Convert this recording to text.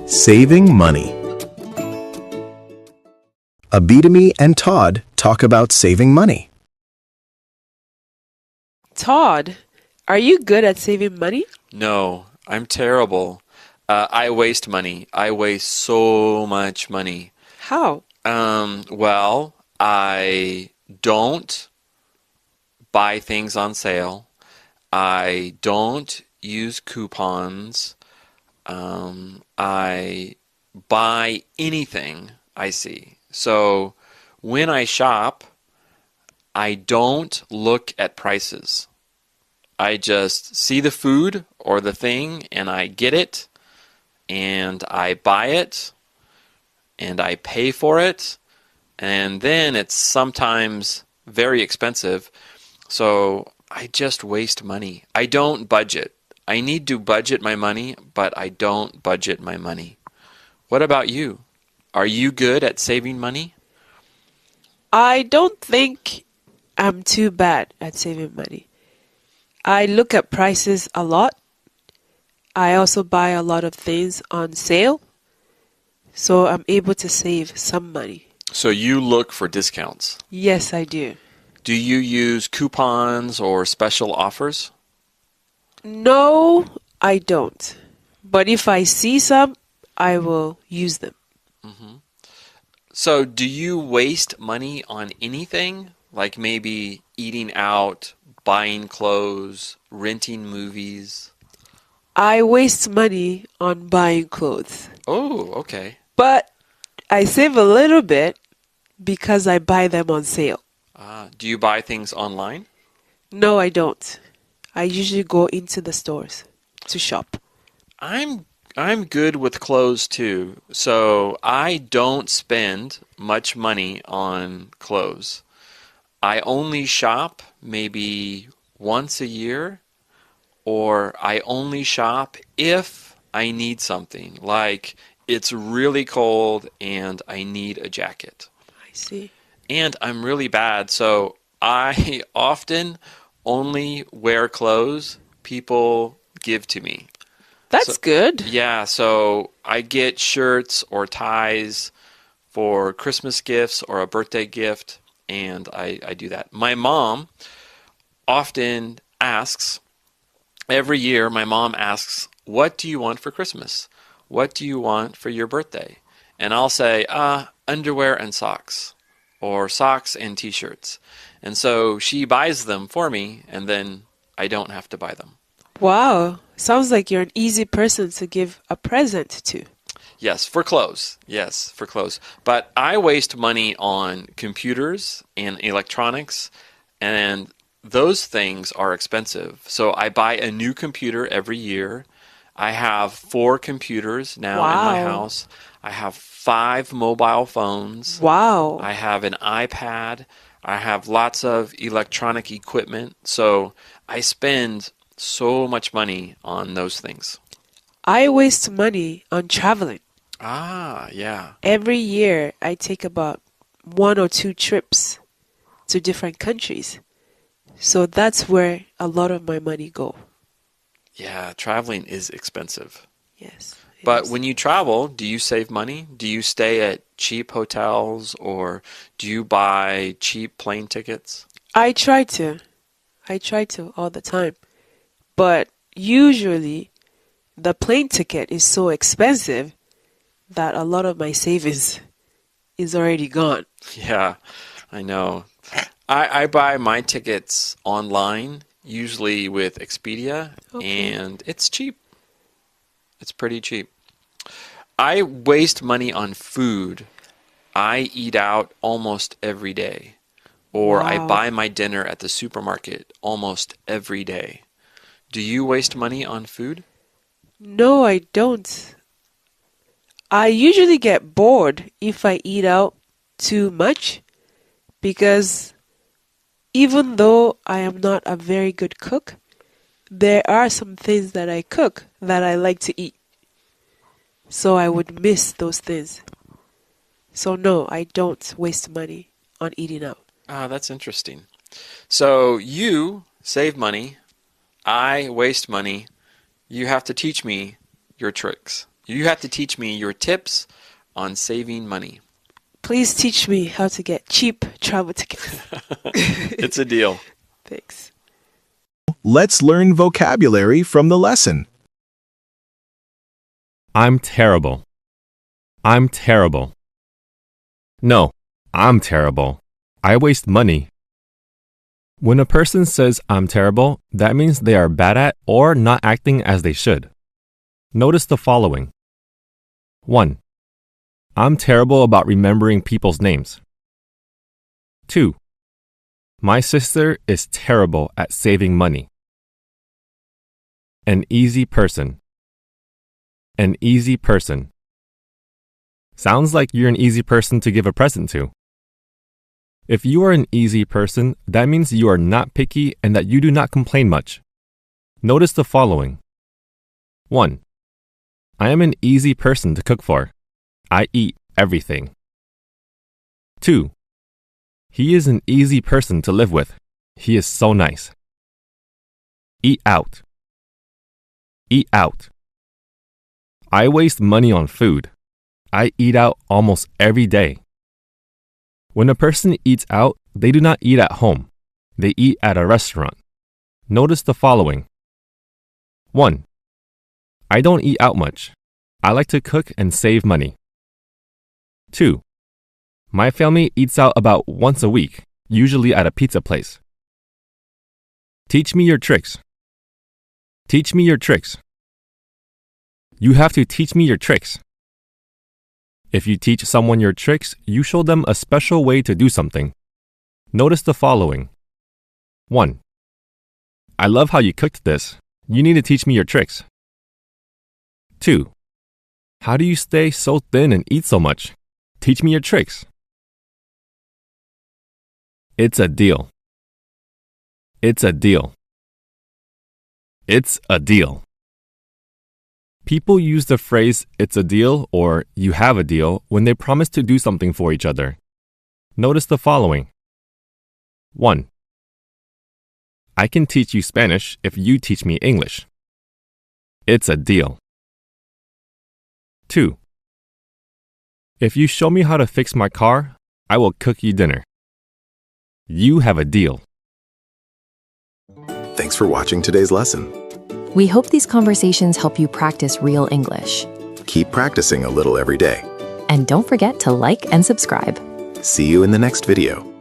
Saving money. Abidemi and Todd talk about saving money. Todd, are you good at saving money? No, I'm terrible. I waste money. I waste so much money. How? Well, I don't buy things on sale. I don't use coupons. I buy anything I see. So when I shop, I don't look at prices. I just see the food or the thing and I get it and I buy it and I pay for it, and then it's sometimes very expensive. So I just waste money. I don't budget. I need to budget my money, but I don't budget my money. What about you? Are you good at saving money? I don't think I'm too bad at saving money. I look at prices a lot. I also buy a lot of things on sale, so I'm able to save some money. So you look for discounts. Yes, I do. Do you use coupons or special offers? No, I don't. But if I see some, I will use them. So do you waste money on anything? Like maybe eating out, buying clothes, renting movies? I waste money on buying clothes. Oh, okay. But I save a little bit because I buy them on sale. Do you buy things online? No, I don't. I usually go into the stores to shop. I'm good with clothes too. So I don't spend much money on clothes. I only shop maybe once a year, or I only shop if I need something, like it's really cold and I need a jacket. I see. And I'm really bad, so I often only wear clothes people give to me. That's good. Yeah, so I get shirts or ties for Christmas gifts or a birthday gift, and I do that. My mom often asks, every year my mom asks, what do you want for Christmas? What do you want for your birthday? And I'll say, underwear and socks, or socks and t-shirts. And so she buys them for me, and then I don't have to buy them. Wow. Sounds like you're an easy person to give a present to. Yes, for clothes. Yes, for clothes. But I waste money on computers and electronics, and those things are expensive. So I buy a new computer every year. I have 4 computers now in my house. I have 5 mobile phones. Wow. I have an iPad. I have lots of electronic equipment. So I spend so much money on those things. I waste money on traveling. Yeah. Every year I take about 1 or 2 trips to different countries. So that's where a lot of my money go. Yeah, traveling is expensive. Yes. But when you travel, do you save money? Do you stay at cheap hotels, or do you buy cheap plane tickets? I try to. I try to all the time. But usually the plane ticket is so expensive that a lot of my savings is already gone. Yeah, I know. I buy my tickets online, usually with Expedia, and it's cheap. It's pretty cheap. I waste money on food. I eat out almost every day, or I Wow. buy my dinner at the supermarket almost every day. Do you waste money on food? No, I don't. I usually get bored if I eat out too much because even though I am not a very good cook, there are some things that I cook that I like to eat. So I would miss those things. So no, I don't waste money on eating out. That's interesting. So you save money. I waste money. You have to teach me your tricks. You have to teach me your tips on saving money. Please teach me how to get cheap travel tickets. It's a deal. Thanks. Let's learn vocabulary from the lesson. I'm terrible. I'm terrible. No, I'm terrible. I waste money. When a person says I'm terrible, that means they are bad at or not acting as they should. Notice the following. 1. I'm terrible about remembering people's names. 2. My sister is terrible at saving money. An easy person. An easy person. Sounds like you're an easy person to give a present to. If you are an easy person, that means you are not picky and that you do not complain much. Notice the following. 1. I am an easy person to cook for. I eat everything. 2. He is an easy person to live with. He is so nice. Eat out. Eat out. I waste money on food. I eat out almost every day. When a person eats out, they do not eat at home. They eat at a restaurant. Notice the following. 1. I don't eat out much. I like to cook and save money. 2. My family eats out about once a week, usually at a pizza place. Teach me your tricks. Teach me your tricks. You have to teach me your tricks. If you teach someone your tricks, you show them a special way to do something. Notice the following. 1. I love how you cooked this. You need to teach me your tricks. 2. How do you stay so thin and eat so much? Teach me your tricks. It's a deal. It's a deal. It's a deal. People use the phrase, it's a deal, or you have a deal, when they promise to do something for each other. Notice the following. 1. I can teach you Spanish if you teach me English. It's a deal. 2. If you show me how to fix my car, I will cook you dinner. You have a deal. Thanks for watching today's lesson. We hope these conversations help you practice real English. Keep practicing a little every day. And don't forget to like and subscribe. See you in the next video.